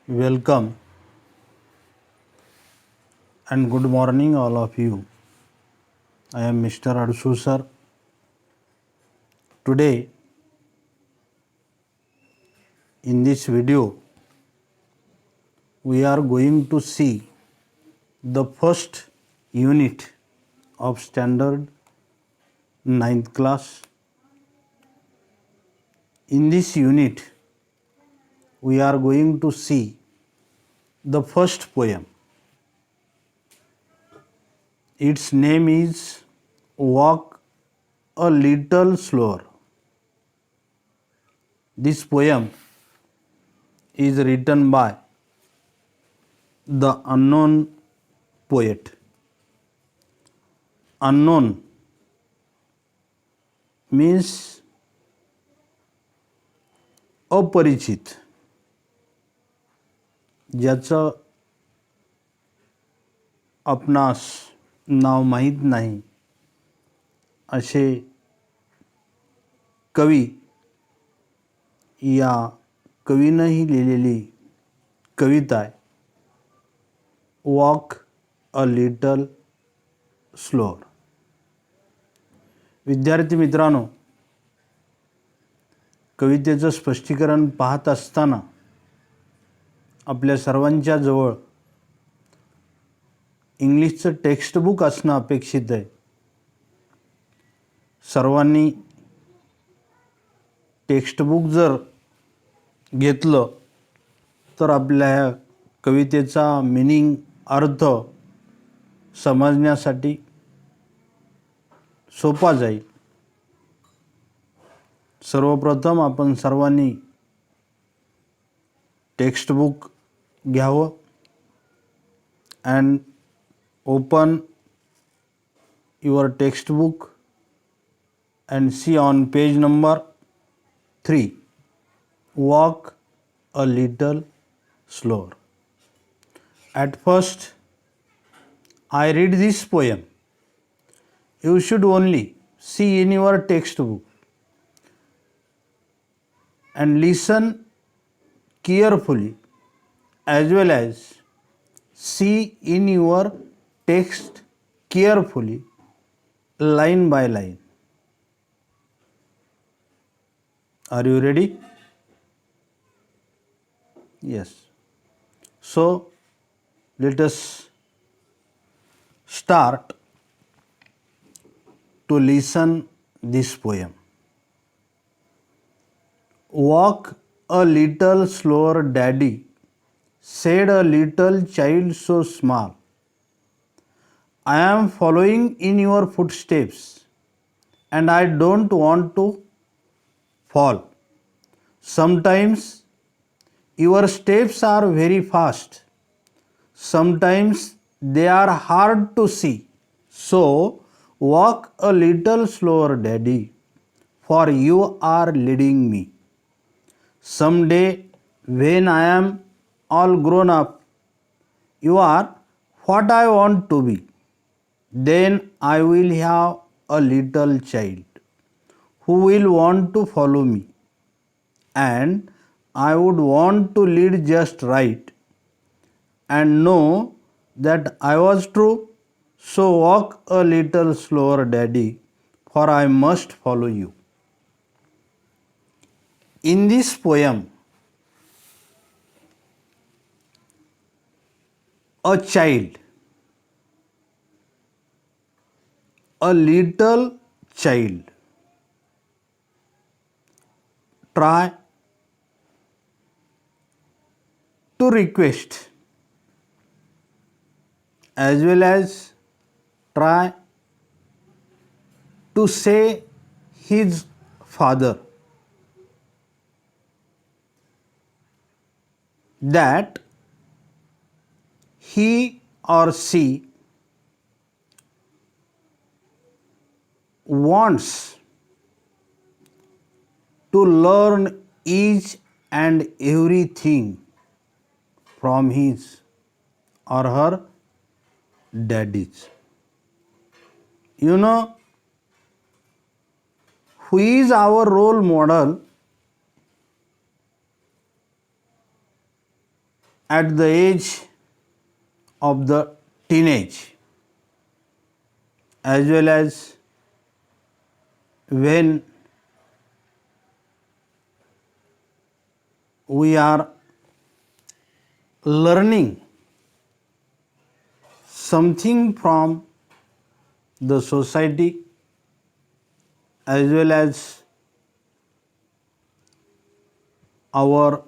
Welcome and good morning, all of you. I am Mr. Adshu sir. Today, in this video, we are going to see the first unit of standard 9th class. In this unit, we are going to see the first poem. Its name is Walk a Little Slower. This poem is written by the unknown poet. Unknown means अपरिचित, ज्याचं आपणास नाव माहीत नाही असे कवी या कवीनंही लिहिलेली कविता आहे वॉक अ लिटल स्लोअर. विद्यार्थी मित्रांनो, कवितेचं स्पष्टीकरण पाहत असताना आपल्या सर्वांच्या जवळ इंग्लिशचं टेक्स्टबुक असणं अपेक्षित आहे. सर्वांनी टेक्स्टबुक जर घेतलं तर आपल्या कवितेचा मीनिंग अर्थ समजण्यासाठी सोपा जाईल. सर्वप्रथम आपण सर्वांनी टेक्स्टबुक घ्यावं and open your textbook and see on page number 3 walk a little slower. At first, I read this poem. You should only see in your textbook and listen carefully, as well as see in your text carefully, line by line. Are you ready? Yes. So, let us start to listen this poem. Walk a little slower, daddy, said a little child so small. I am following in your footsteps and I don't want to fall. Sometimes your steps are very fast. Sometimes they are hard to see. So walk a little slower, daddy, for you are leading me. Someday when I am all grown up, you are what I want to be. Then I will have a little child who will want to follow me, and I would want to lead just right and know that I was true. So walk a little slower, daddy, for I must follow you. In this poem, a child, a little child, try to request as well as try to say his father that he or she wants to learn each and everything from his or her daddies. You know who is our role model? at the age of the teenage, as well as when we are learning something from the society, as well as our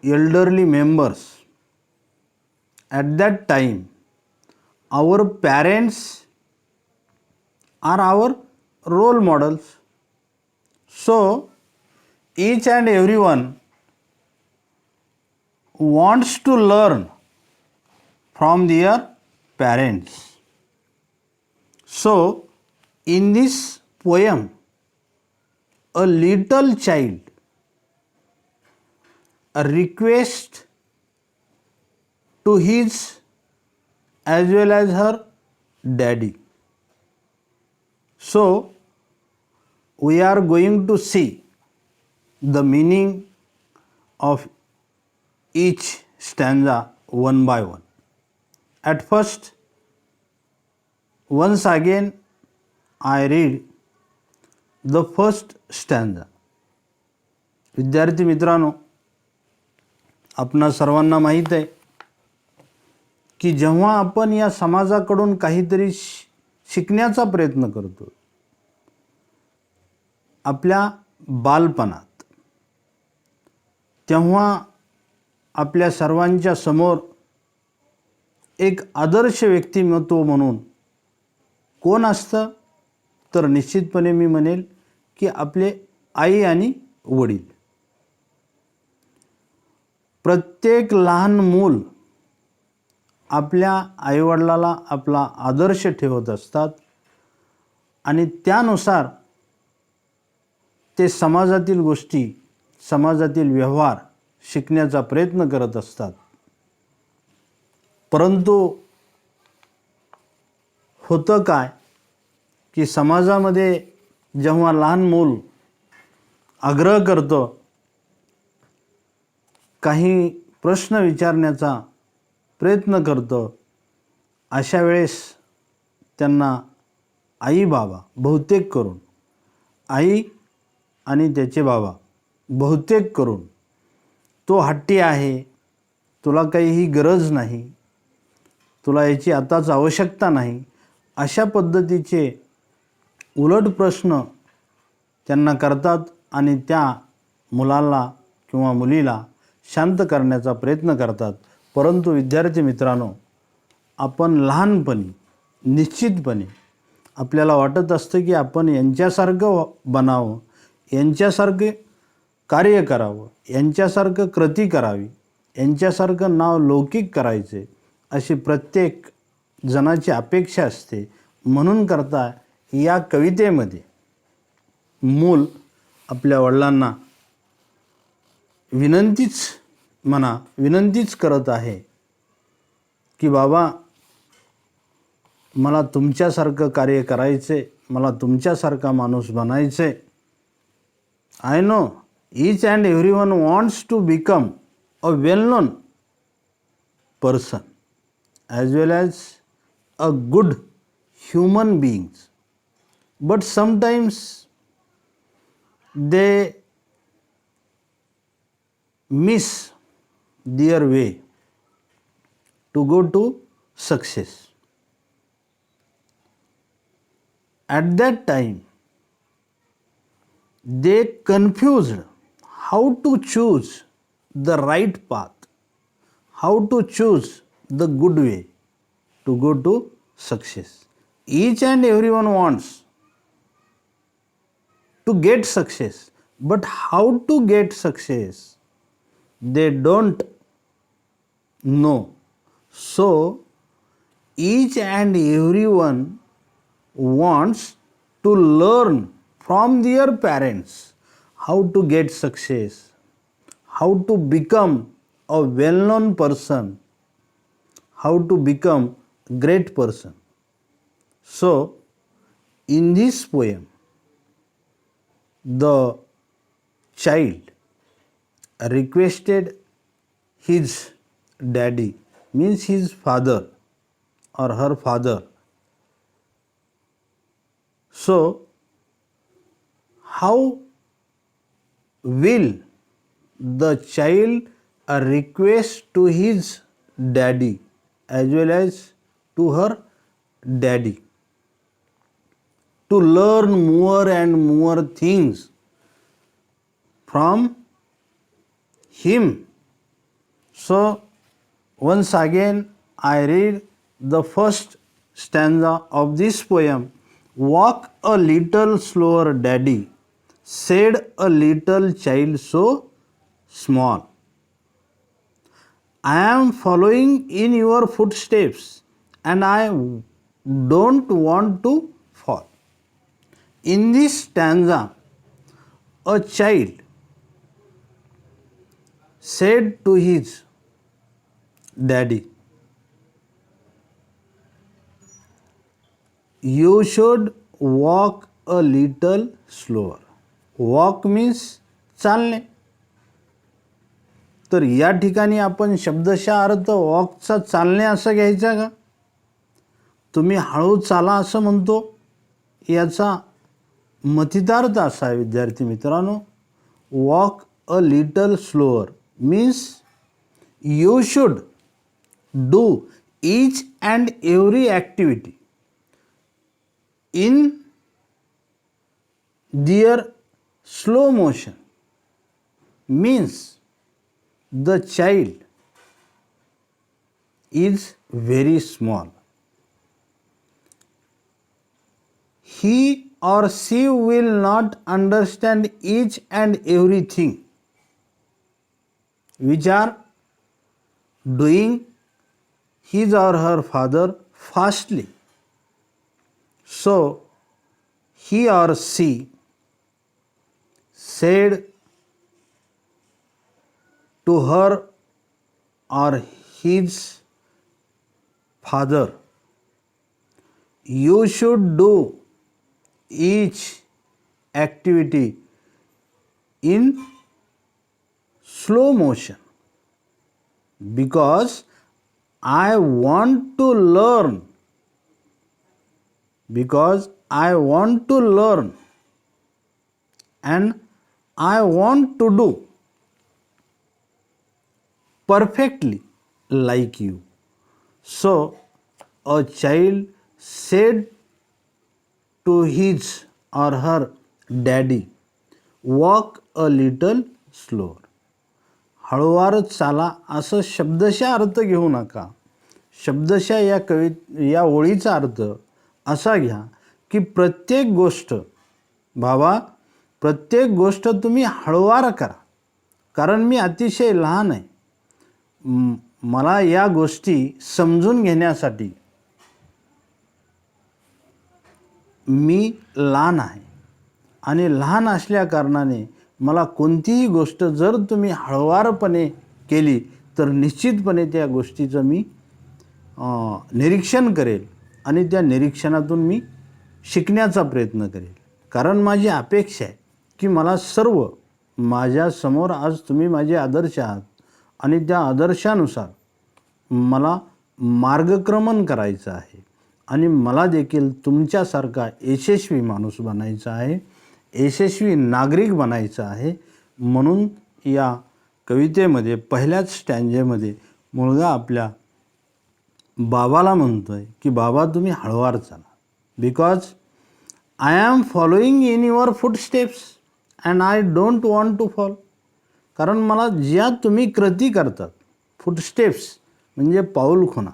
elderly members. At that time, our parents are our role models. So each and everyone wants to learn from their parents. So in this poem, a little child request to his as well as her daddy. So we are going to see the meaning of each stanza one by one. At first, once again I read the first stanza. विद्यार्थी मित्रांनो, आपणा सर्वांना माहीत आहे की जेव्हा आपण या समाजाकडून काहीतरी शिकण्याचा प्रयत्न करतो, आपल्या बालपणात, तेव्हा आपल्या सर्वांच्या समोर एक आदर्श व्यक्तिमत्व म्हणून कोण असतं, तर निश्चितपणे मी म्हणेल की आपले आई आणि वडील. प्रत्येक लहान मूल आपल्या आईवडिलाला आपला आदर्श ठेवत असतात आणि त्यानुसार ते समाजातील गोष्टी, समाजातील व्यवहार शिकण्याचा प्रयत्न करत असतात. परंतु होतं काय की समाजामध्ये जेव्हा लहान मूल आग्रह करतं, काही प्रश्न विचारण्याचा प्रयत्न करतं, अशा वेळेस त्यांना आई बाबा बहुतेक करून, आई आणि त्याचे बाबा बहुतेक करून, तो हट्टी आहे, तुला काही ही गरज नाही, तुला याची आताच आवश्यकता नाही, अशा पद्धतीचे उलट प्रश्न त्यांना करतात आणि त्या मुलाला किंवा मुलीला शांत करण्याचा प्रयत्न करतात. परंतु विद्यार्थी मित्रांनो, आपण लहानपणी निश्चितपणे आपल्याला वाटत असतं की आपण यांच्यासारखं बनावं, यांच्यासारखे कार्य करावं, यांच्यासारखं कृती करावी, यांच्यासारखं नाव लौकिक करायचे, अशी प्रत्येक जणाची अपेक्षा असते. म्हणून करता या कवितेमध्ये मूल आपल्या वडिलांना विनंतीच करत आहे की बाबा, मला तुमच्यासारखं कार्य करायचे, मला तुमच्यासारखा माणूस बनायचे. I know each and everyone wants to become a well known person as well as a good human beings, but sometimes they miss their way to go to success. At that time they confused how to choose the right path, how to choose the good way to go to success. Each and everyone wants to get success, but how to get success they don't know. So each and everyone wants to learn from their parents how to get success, how to become a well-known person, how to become a great person. So in this poem, the child requested his daddy means his father or her father. So how will the child request to his daddy as well as to her daddy to learn more and more things from him? So once again I read the first stanza of this poem. Walk a little slower, daddy, said a little child so small. I am following in your footsteps and I don't want to fall. In this stanza, a child said to his daddy, you should walk a little slower. Walk means चालणे. तर या ठिकाणी आपण शब्दशः अर्थ वॉकचा चालणे असं घ्यायचा का? तुम्ही हळू चाला असं म्हणतो. याचा मतितार्थ असा आहे विद्यार्थी मित्रांनो, walk a little slower means you should do each and every activity in their slow motion. Means the child is very small. He or she will not understand each and everything which are doing his or her father fastly. So he or she said to her or his father, you should do each activity in slow motion because I want to learn. Because I want to learn and I want to do perfectly like you. So a child said to his or her daddy, walk a little slower. हळूवार चाला असं शब्दशः अर्थ घेऊ नका. शब्दशः या ओळीचा अर्थ असा घ्या की प्रत्येक गोष्ट बाबा, प्रत्येक गोष्ट तुम्ही हळूवार करा. कारण मी अतिशय लहान आहे. मला या गोष्टी समजून घेण्यासाठी मी लहान आहे आणि लहान असल्या कारणाने मला कोणतीही गोष्ट जर तुम्ही हळूवारपणे केली तर निश्चितपणे त्या गोष्टीचं मी निरीक्षण करेल आणि त्या निरीक्षणातून मी शिकण्याचा प्रयत्न करेल. कारण माझी अपेक्षा आहे की मला सर्व माझ्यासमोर आज तुम्ही माझे आदर्श आहात आणि त्या आदर्शानुसार मला मार्गक्रमण करायचं आहे आणि मला देखील तुमच्यासारखा यशस्वी माणूस बनायचा आहे, यशस्वी नागरिक बनायचं आहे. म्हणून या कवितेमध्ये पहिल्याच स्टँजेमध्ये मुलगा आपल्या बाबाला म्हणतो आहे की बाबा तुम्ही हळूवार चाला. Because I am following in your footsteps and I don't want to fall. कारण मला ज्या तुम्ही कृती करतात, फूटस्टेप्स म्हणजे पाऊलखुणा,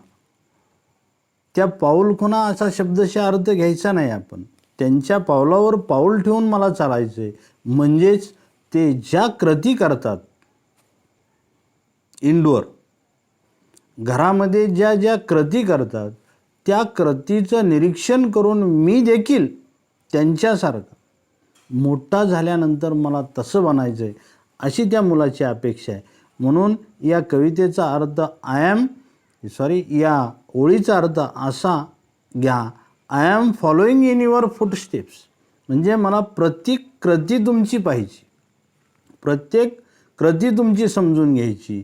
त्या पाऊलखुणा असा शब्दशः अर्थ घ्यायचा नाही आपण. त्यांच्या पावलावर पाऊल ठेवून मला चालायचं आहे. म्हणजेच ते ज्या कृती करतात इंडोर घरामध्ये ज्या ज्या कृती करतात त्या कृतीचं निरीक्षण करून मी देखील त्यांच्यासारखं मोठा झाल्यानंतर मला तसं बनायचं आहे अशी त्या मुलाची अपेक्षा आहे. म्हणून या कवितेचा अर्थ या ओळीचा अर्थ असा घ्या, I am following in your footsteps. म्हणजे मला प्रत्येक कृती तुमची पाहिजे, प्रत्येक कृती तुमची समजून घ्यायची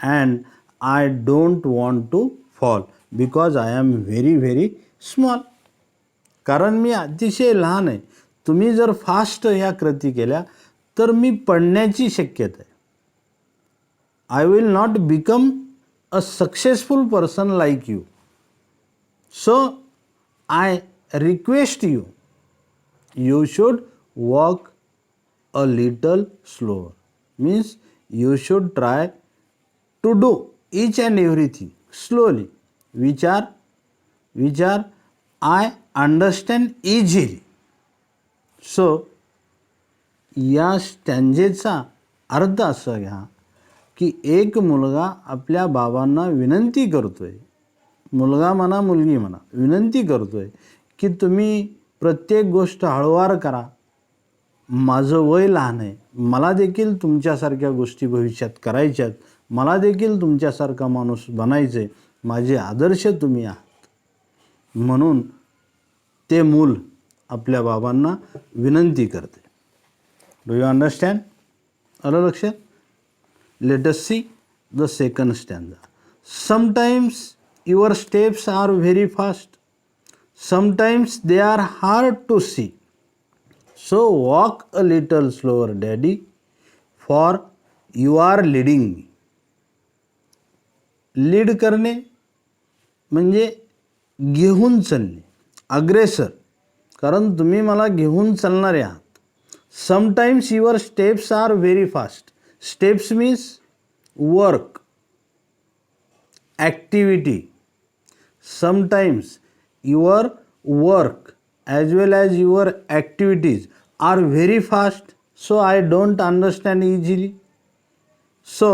and I don't want to fall because I am very very small. कारण मी अतिशय लहान आहे. तुम्ही जर फास्ट ह्या कृती केल्या तर मी पडण्याची शक्यता आहे. I will not become a successful person like you. So I request you, you should walk a little slower. Means you should try to do each and everything slowly, which are I understand easily. So या स्टँजेचा अर्थ असा घ्या की एक मुलगा आपल्या बाबांना विनंती करतोय, मुलगा म्हणा मुलगी म्हणा, विनंती करतोय की तुम्ही प्रत्येक गोष्ट हळूवार करा. माझं वय लहान आहे, मला देखील तुमच्यासारख्या गोष्टी भविष्यात करायच्यात, मला देखील तुमच्यासारखा माणूस बनायचं आहे, माझे आदर्श तुम्ही आहात. म्हणून ते मूल आपल्या बाबांना विनंती करते. Do you understand? आलं लक्षात? Let us see the second stanza. Sometimes your steps are very fast. Sometimes they are hard to see. So walk a little slower, Daddy, for you are leading me. Lead करणे म्हणजे घेऊन चालणे, अग्रेसर, कारण तुम्ही मला घेऊन चालणारे आहात. Sometimes your steps are very fast. Steps means work, activity. Sometimes your work as well as your activities are very fast, so I don't understand easily. So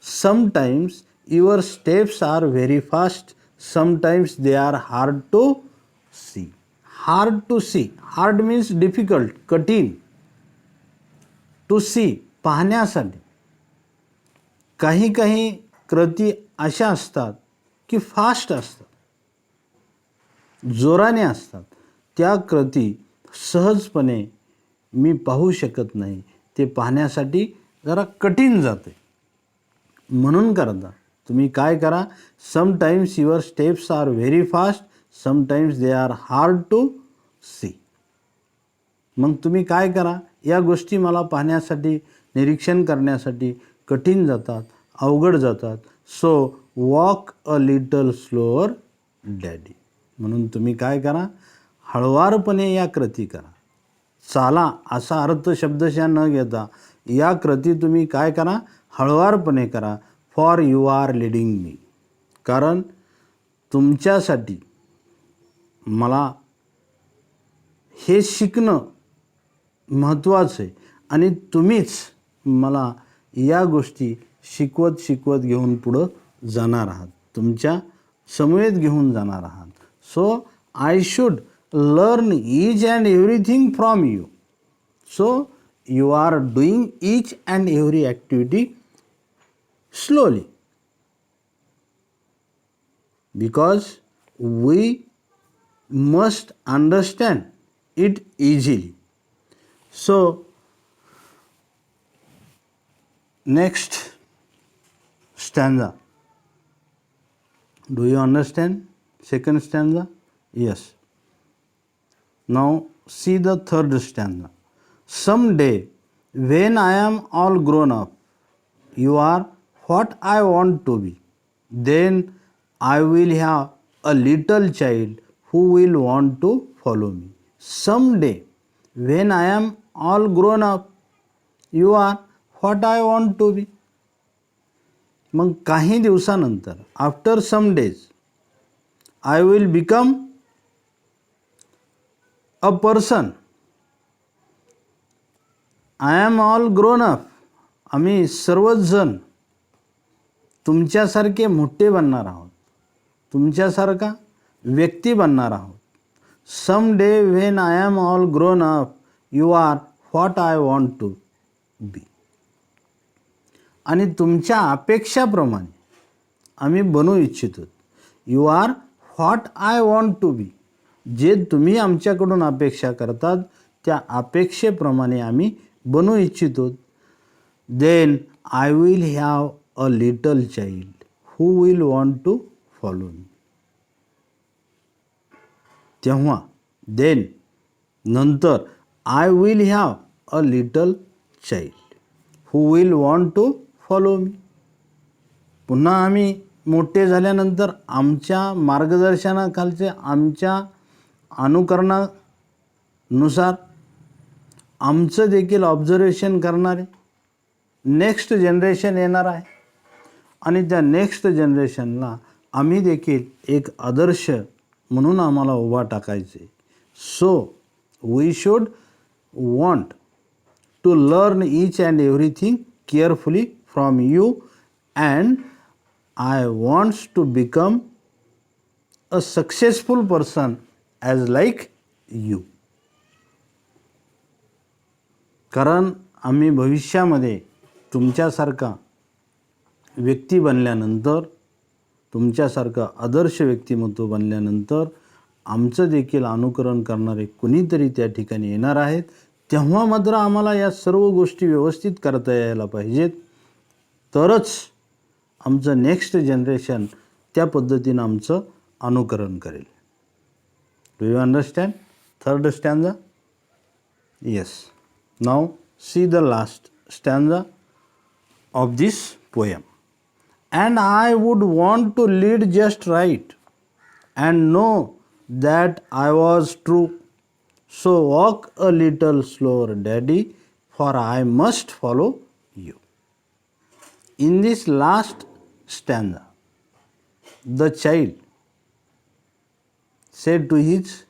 sometimes your steps are very fast, sometimes they are hard to see. Hard to see, hard means difficult, कठीण. To see, पाहण्यासाठी. काही काही कृती अशा असतात की fast असतात, जोराने असतात. त्या कृती सहजपणे मी पाहू शकत नाही, ते पाहण्यासाठी जरा कठीण जाते. म्हणून करता तुम्ही काय करा, sometimes your steps are very fast, sometimes they are hard to see. मग तुम्ही काय करा, या गोष्टी मला पाहण्यासाठी, निरीक्षण करण्यासाठी कठीण जातात, अवघड जातात. So walk a little slower daddy. म्हणून तुम्ही काय करा, हळुवारपणे या कृती करा. चाला असा अर्थ शब्दशः न घेता या कृती तुम्ही काय करा, हळुवारपणे करा. फॉर यू आर लीडिंग मी. कारण तुमच्यासाठी मला हे शिकणं महत्त्वाचं आहे आणि तुम्हीच मला या गोष्टी शिकवत शिकवत घेऊन पुढं जाणार आहात, तुमच्या समवेत घेऊन जाणार आहात. So I should learn each and everything from you. So you are doing each and every activity slowly, because we must understand it easily. So next stanza. Do you understand second stanza? Yes. Now see the third stanza. Someday when I am all grown up, you are what I want to be. Then I will have a little child who will want to follow me. Someday when I am all grown up, you are what I want to be. मग काही दिवसानंतर, after some days, I will become a person. I am all grown up. आम्ही सर्वच जण तुमच्यासारखे मोठे बनणार आहोत, तुमच्यासारखा व्यक्ती बनणार आहोत. Some day when I am all grown up, you are what I want to be. आणि तुमच्या अपेक्षाप्रमाणे आम्ही बनू इच्छितो. You are what I want to be. जे तुम्ही आमच्याकडून अपेक्षा करतात त्या अपेक्षेप्रमाणे आम्ही बनू इच्छितो. Then I will have a little child who will want to follow me. तेव्हा then नंतर I will have a little child who will want to follow me. पुन्हा आम्ही मोठे झाल्यानंतर आमच्या मार्गदर्शनाखालचे आमच्या अनुकरणानुसार आमचं देखील ऑब्झर्वेशन करणारे नेक्स्ट जनरेशन येणार आहे आणि त्या नेक्स्ट जनरेशनला आम्ही देखील एक आदर्श म्हणून आम्हाला उभा टाकायचे. So we should want to learn each and everything carefully from you and I wants to become a successful person as like you. कारण आम्ही भविष्यामध्ये तुमच्यासारखा व्यक्ती बनल्यानंतर, तुमच्यासारखं आदर्श व्यक्तिमत्व बनल्यानंतर आमचं देखील अनुकरण करणारे कुणीतरी त्या ठिकाणी येणार आहेत. तेव्हा मात्र आम्हाला या सर्व गोष्टी व्यवस्थित करता यायला पाहिजेत. तरच आमचं नेक्स्ट जनरेशन त्या पद्धतीनं आमचं अनुकरण करेल. Do you understand third stanza? Yes. Now see the last stanza of this poem. And I would want to lead just right and know that I was true. So walk a little slower, Daddy, for I must follow you. In this last stanza, the child said to his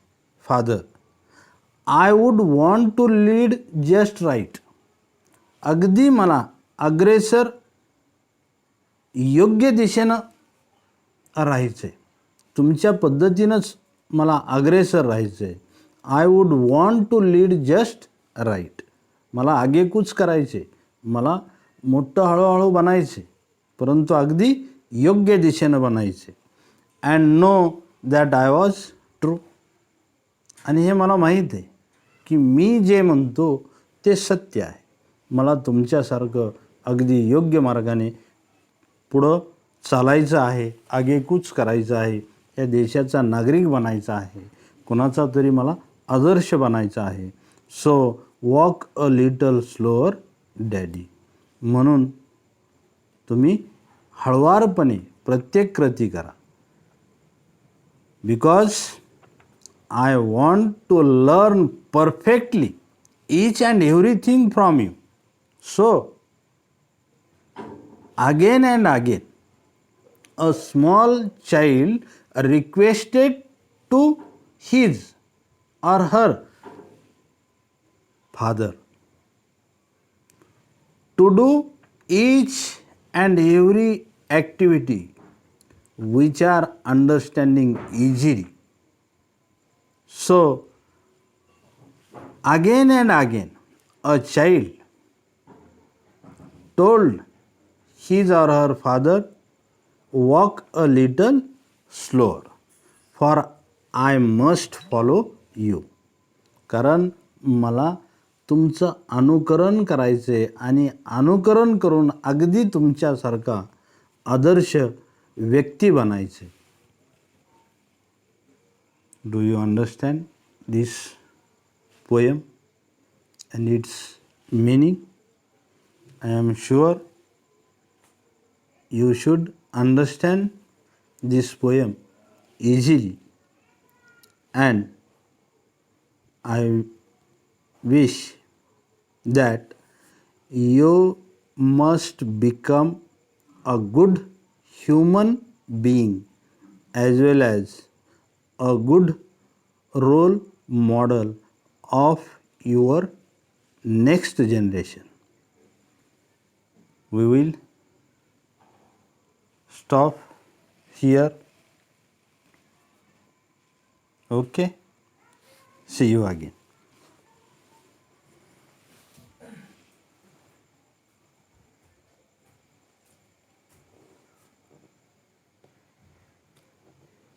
father, I would want to lead just right. अगदी मला अग्रेसर योग्य दिशेनं राहायचं आहे, तुमच्या पद्धतीनंच मला अग्रेसर राहायचं आहे. I would want to lead just right. मला आगेकूच करायचे, मला मोठं हळूहळू बनायचे, परंतु अगदी योग्य दिशेनं बनायचे. And know that I was true. आणि हे मला माहीत आहे की मी जे म्हणतो ते सत्य आहे. मला तुमच्यासारखं अगदी योग्य मार्गाने पुढं चालायचं आहे, आगेकूच करायचं आहे, या देशाचा नागरिक बनायचा आहे, कोणाचा तरी मला आदर्श बनायचा आहे. So walk a little slower daddy. म्हणून तुम्ही हळुवारपणे प्रत्येक कृती करा. Because I want to learn perfectly each and everything from you. So again and again, a small child requested to his or her father to do each and every activity which are understanding easily. So, again and again, a child told his or her father, walk a little slower, for I must follow you. कारण मला तुमचं अनुकरण करायचं आहे आणि अनुकरण करून अगदी तुमच्यासारखा आदर्श व्यक्ती बनायचे. Do you understand this poem and its meaning? I am sure you should understand this poem easily, and I wish that you must become a good human being as well as a good role model of your next generation. We will stop here. Okay, see you again.